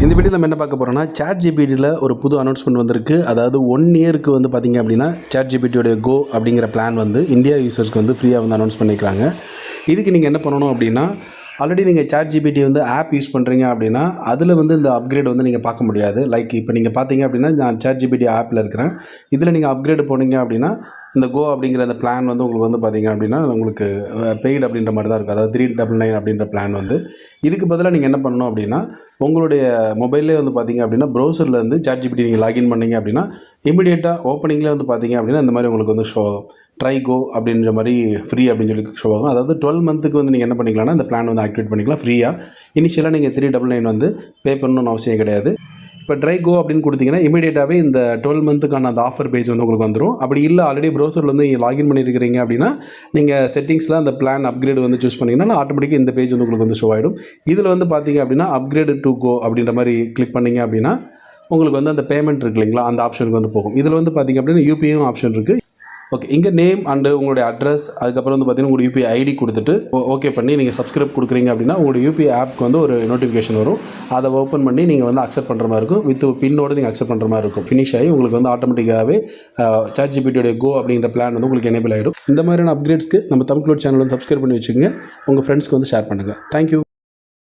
இந்த வீடியோ நம்ம என்ன பார்க்க போகிறோம்னா ChatGPTல ஒரு புது அனௌன்ஸ்மெண்ட் வந்திருக்கு. அதாவது 1 இயருக்கு வந்து பார்த்திங்க அப்படின்னா ChatGPTயோடைய கோ அப்படிங்கிற பிளான் வந்து இந்தியா யூசர்ஸ்க்கு வந்து ஃப்ரீயாக வந்து அனௌன்ஸ் பண்ணிக்கிறாங்க. இதுக்கு நீங்கள் என்ன பண்ணணும் அப்படின்னா, ஆல்ரெடி நீங்கள் ChatGPT வந்து ஆப் யூஸ் பண்ணுறீங்க அப்படின்னா அதில் வந்து இந்த அப்கிரேட் வந்து நீங்கள் பார்க்க முடியாது. லைக் இப்போ நீங்கள் பார்த்தீங்க அப்படின்னா நான் ChatGPT ஆப்பில் இருக்கிறேன். இதில் நீங்கள் அப்கிரேட் போனீங்க அப்படின்னா இந்த கோ அப்படிங்கிற அந்த பிளான் வந்து உங்களுக்கு வந்து பார்த்திங்க அப்படின்னா உங்களுக்கு பெய்டு அப்படின்ற மாதிரி தான் இருக்கும். அதாவது 399 அப்படின்ற பிளான் வந்து. இதுக்கு பதிலாக நீங்கள் என்ன பண்ணணும் அப்படின்னா, உங்களுடைய மொபைல்லே வந்து பார்த்திங்க அப்படின்னா ப்ரௌசரில் வந்து ChatGPT நீங்கள் லாகின் பண்ணிங்க அப்படின்னா இமீடியட்டாக ஓப்பனிங்லேயே வந்து பார்த்திங்க அப்படின்னா இந்த மாதிரி உங்களுக்கு வந்து ஷோ ஆகும். ட்ரை கோ அப்படின்ற மாதிரி ஃப்ரீ அப்படின்னு சொல்லி ஷோ ஆகும். அதாவது 12 மந்த்துக்கு வந்து நீங்கள் என்ன பண்ணிக்கலாம்னா இந்த பிளான் வந்து ஆக்டிவேட் பண்ணிக்கலாம் ஃப்ரீயாக. இனிஷியலாக நீங்கள் 399 வந்து பே பண்ணணும்னு அவசியம் கிடையாது. இப்போ ட்ரை கோ அப்படின்னு கொடுத்தீங்கன்னா இமீடியட்டாகவே இந்த 12 மந்த்துக்கான அந்த ஆஃபர் பேஜ் வந்து உங்களுக்கு வந்துடும். அப்படி இல்லை ஆல்ரெடி ப்ரௌசரில் வந்து நீங்கள் லாகின் பண்ணியிருக்கிறீங்க அப்படின்னா நீங்கள் செட்டிங்ஸில் அந்த பிளான் அப்கிரேட் வந்து சூஸ் பண்ணிங்கன்னா ஆட்டோமேட்டிக்காக இந்த பேஜ் வந்து உங்களுக்கு வந்து ஷோ ஆகிடும். இதில் வந்து பார்த்தீங்க அப்படின்னா அப்கிரேட் டு கோ அப்படின்ற மாதிரி கிளிக் பண்ணிங்க அப்படின்னா உங்களுக்கு வந்து அந்த பேமெண்ட் இருக்கு இல்லைங்களா, அந்த ஆப்ஷனுக்கு வந்து போகும். இதில் வந்து பார்த்திங்க அப்படின்னா யூபிஐயும் ஆப்ஷன் இருக்குது. ஓகே, இங்கே நேம் அண்டு உங்களுடைய அட்ரஸ், அதுக்கப்புறம் வந்து பார்த்தீங்கன்னா உங்களுடைய யூபிஐ ஐடி கொடுத்துட்டு ஓகே பண்ணி நீங்கள் சப்ஸ்கிரைப் கொடுக்குறீங்க அப்படின்னா உங்களுடைய யூபிஐ ஆப்க்கு வந்து ஒரு நோட்டிஃபிகேஷன் வரும். அதை ஓப்பன் பண்ணி நீங்கள் வந்து அக்செப்ட் பண்ணுற மாதிரி இருக்கும். வித் பின்னோடு நீங்கள் அக்செப்ட் பண்ணுற மாதிரி இருக்கும். ஃபினிஷ் ஆகி உங்களுக்கு வந்து ஆட்டோமேட்டிக்காகவே ChatGPTயோடைய கோ அப்படிங்கிற பிளான் வந்து உங்களுக்கு எனேபிள் ஆகிடும். இந்த மாதிரியான அப்கிரேட்ஸ்க்கு நம்ம தமிழ் சேனல் வந்து சப்ஸ்கிரைப் பண்ணி வச்சுக்கோங்க. உங்கள் ஃப்ரெண்ட்ஸ்க்கு வந்து ஷேர் பண்ணுங்கள். தேங்க்யூ.